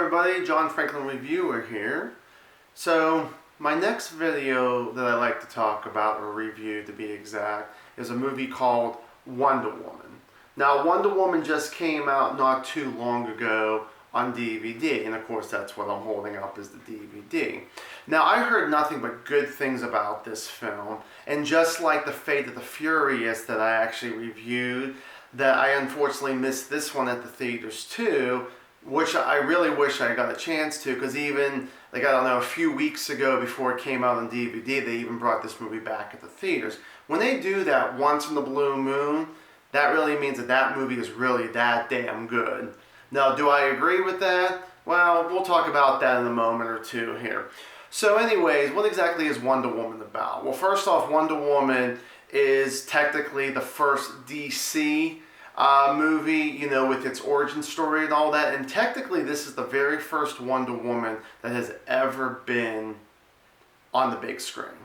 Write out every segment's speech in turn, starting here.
everybody, John Franklin Reviewer here. So my next video that I like to talk about, or review to be exact, is a movie called Wonder Woman. Now Wonder Woman just came out not too long ago on DVD, and of course that's what I'm holding up is the DVD. Now I heard nothing but good things about this film, and just like The Fate of the Furious that I actually reviewed, that I unfortunately missed this one at the theaters too, which I really wish I got a chance to, because even, like, I don't know, a few weeks ago before it came out on DVD, they even brought this movie back at the theaters. When they do that once in the blue moon, that really means that that movie is really that damn good. Now, do I agree with that? Well, we'll talk about that in a moment or two here. So anyways, what exactly is Wonder Woman about? Well, first off, Wonder Woman is technically the first DC movie, you know, with its origin story and all that. And technically, this is the very first Wonder Woman that has ever been on the big screen.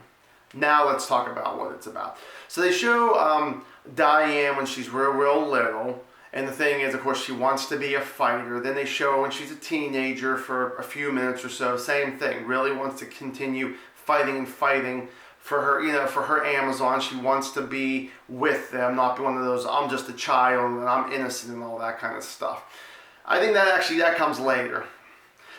Now let's talk about what it's about. So they show Diane when she's real little. And the thing is, of course, she wants to be a fighter. Then they show her when she's a teenager for a few minutes or so. Same thing. Really wants to continue fighting and fighting for her, you know, for her Amazon. She wants to be with them, not be one of those, I'm just a child and I'm innocent and all that kind of stuff. I think that comes later.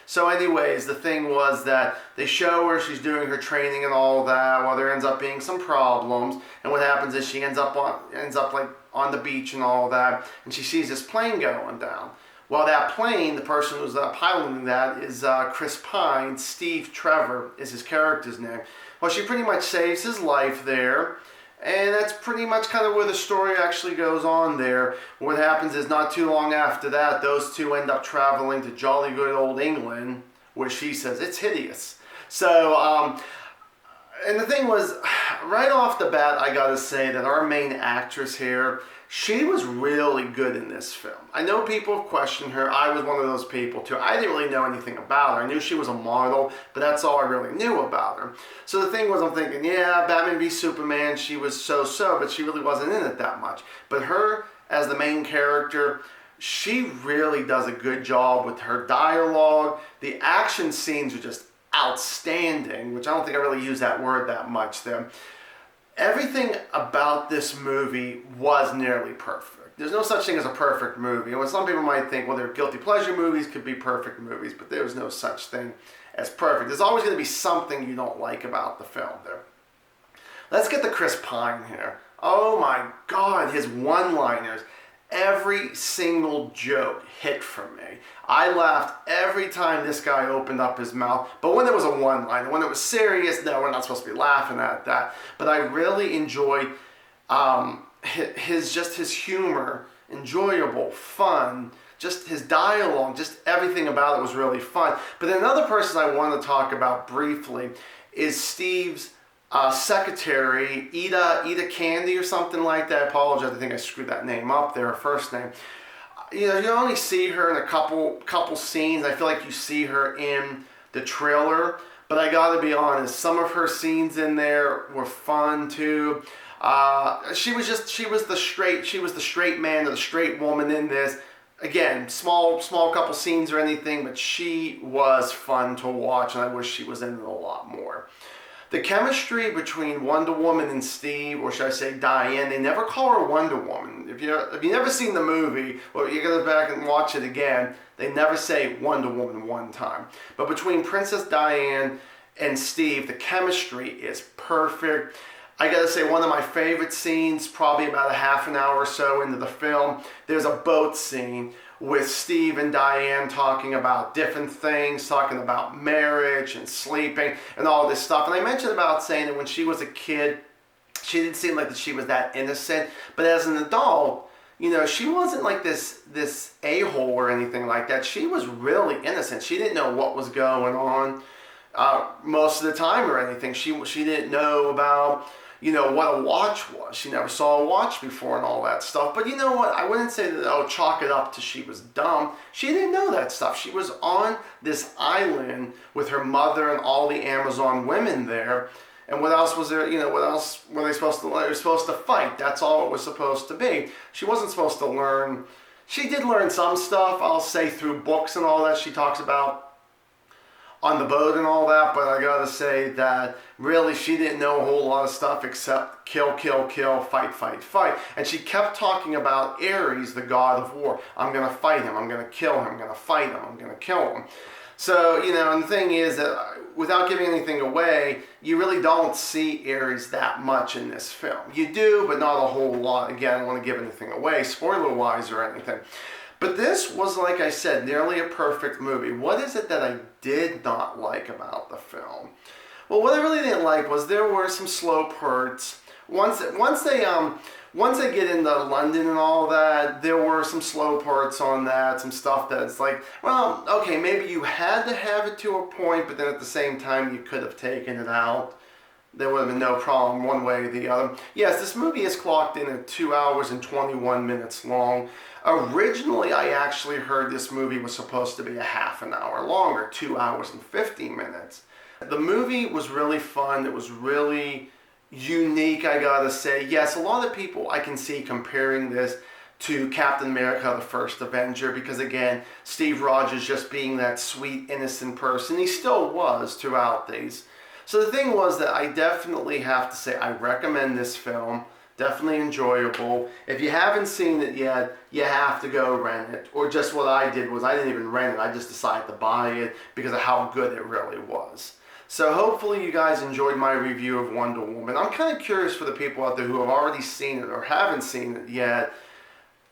So anyways, the thing was that they show her, she's doing her training and all that, while there ends up being some problems. And what happens is she ends up like on the beach and all that, and she sees this plane going down. Well, that plane, the person who's piloting that is Chris Pine. Steve Trevor is his character's name. Well, she pretty much saves his life there, and that's pretty much kind of where the story actually goes on there. What happens is not too long after that, those two end up traveling to jolly good old England, where she says it's hideous. So, and the thing was, right off the bat, I gotta say that our main actress here, she was really good in this film. I know people have questioned her. I was one of those people too. I didn't really know anything about her. I knew she was a model, but that's all I really knew about her. So the thing was, I'm thinking, yeah, Batman v Superman, she was so-so, but she really wasn't in it that much. But her, as the main character, she really does a good job with her dialogue. The action scenes are just outstanding, which I don't think I really use that word that much there. Everything about this movie was nearly perfect. There's no such thing as a perfect movie. And some people might think, well, they're guilty pleasure movies, could be perfect movies, but there's no such thing as perfect. There's always going to be something you don't like about the film there. Let's get to Chris Pine here. Oh my God, his one-liners. Every single joke hit for me. I laughed every time this guy opened up his mouth. But when there was a one-liner, when it was serious, no, we're not supposed to be laughing at that. But I really enjoyed his humor, enjoyable, fun, just his dialogue, just everything about it was really fun. But another person I want to talk about briefly is Steve's secretary, Ida Candy or something like that. I apologize, I think I screwed that name up there, her first name. You know, you only see her in a couple scenes. I feel like you see her in the trailer, but I gotta be honest, some of her scenes in there were fun too. She was the straight man or the straight woman in this. Again, small couple scenes or anything, but she was fun to watch, and I wish she was in it a lot more. The chemistry between Wonder Woman and Steve, or should I say Diane, they never call her Wonder Woman. If you've never seen the movie, or you go back and watch it again, they never say Wonder Woman one time. But between Princess Diane and Steve, the chemistry is perfect. I gotta say, one of my favorite scenes, probably about a half an hour or so into the film, there's a boat scene with Steve and Diane talking about different things, talking about marriage and sleeping and all this stuff. And I mentioned about saying that when she was a kid, she didn't seem like that she was that innocent. But as an adult, you know, she wasn't like this a-hole or anything like that. She was really innocent. She didn't know what was going on most of the time or anything. She didn't know about, you know, what a watch was. She never saw a watch before and all that stuff. But you know what? I wouldn't say that, oh, chalk it up to she was dumb. She didn't know that stuff. She was on this island with her mother and all the Amazon women there. And what else was there? You know, what else were they supposed to learn? They were supposed to fight. That's all it was supposed to be. She wasn't supposed to learn, She did learn some stuff, I'll say, through books and all that she talks about on the boat and all that, but I gotta say that really she didn't know a whole lot of stuff except kill, kill, kill, fight, fight, fight. And she kept talking about Ares, the god of war. I'm gonna fight him, I'm gonna kill him, I'm gonna fight him, I'm gonna kill him. So, and the thing is that without giving anything away, you really don't see Ares that much in this film. You do, but not a whole lot. Again, I don't want to give anything away, spoiler-wise or anything. But this was, like I said, nearly a perfect movie. What is it that I did not like about the film? Well, what I really didn't like was there were some slow parts. Once they get into London and all that, there were some slow parts on that, some stuff that's like, well, okay, maybe you had to have it to a point, but then at the same time you could have taken it out. There would have been no problem one way or the other. Yes, this movie is clocked in at 2 hours and 21 minutes long. Originally, I actually heard this movie was supposed to be a half an hour longer, 2 hours and 50 minutes. The movie was really fun. It was really unique, I gotta say. Yes, a lot of people I can see comparing this to Captain America, the First Avenger, because again, Steve Rogers just being that sweet, innocent person. He still was throughout these. So the thing was that I definitely have to say I recommend this film. Definitely enjoyable. If you haven't seen it yet, you have to go rent it. Or just what I did was I didn't even rent it. I just decided to buy it because of how good it really was. So hopefully you guys enjoyed my review of Wonder Woman. I'm kind of curious for the people out there who have already seen it or haven't seen it yet.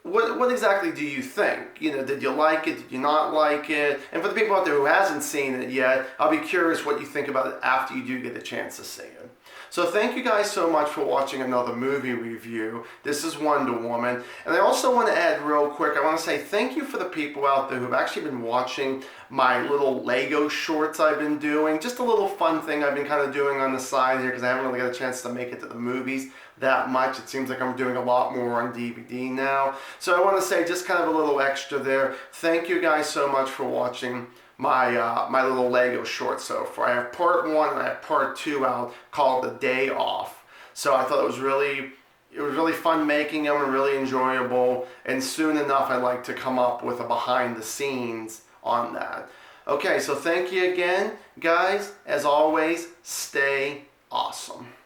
What exactly do you think? Did you like it? Did you not like it? And for the people out there who hasn't seen it yet, I'll be curious what you think about it after you do get a chance to see it. So thank you guys so much for watching another movie review. This is Wonder Woman. And I also want to add real quick, I want to say thank you for the people out there who've actually been watching my little Lego shorts I've been doing. Just a little fun thing I've been kind of doing on the side here because I haven't really got a chance to make it to the movies that much. It seems like I'm doing a lot more on DVD now. So I want to say just kind of a little extra there. Thank you guys so much for watching my little Lego short so far. I have part 1 and I have part 2 out called The Day Off. So I thought it was really fun making them and really enjoyable. And soon enough, I'd like to come up with a behind the scenes on that. Okay, so thank you again, guys. As always, stay awesome.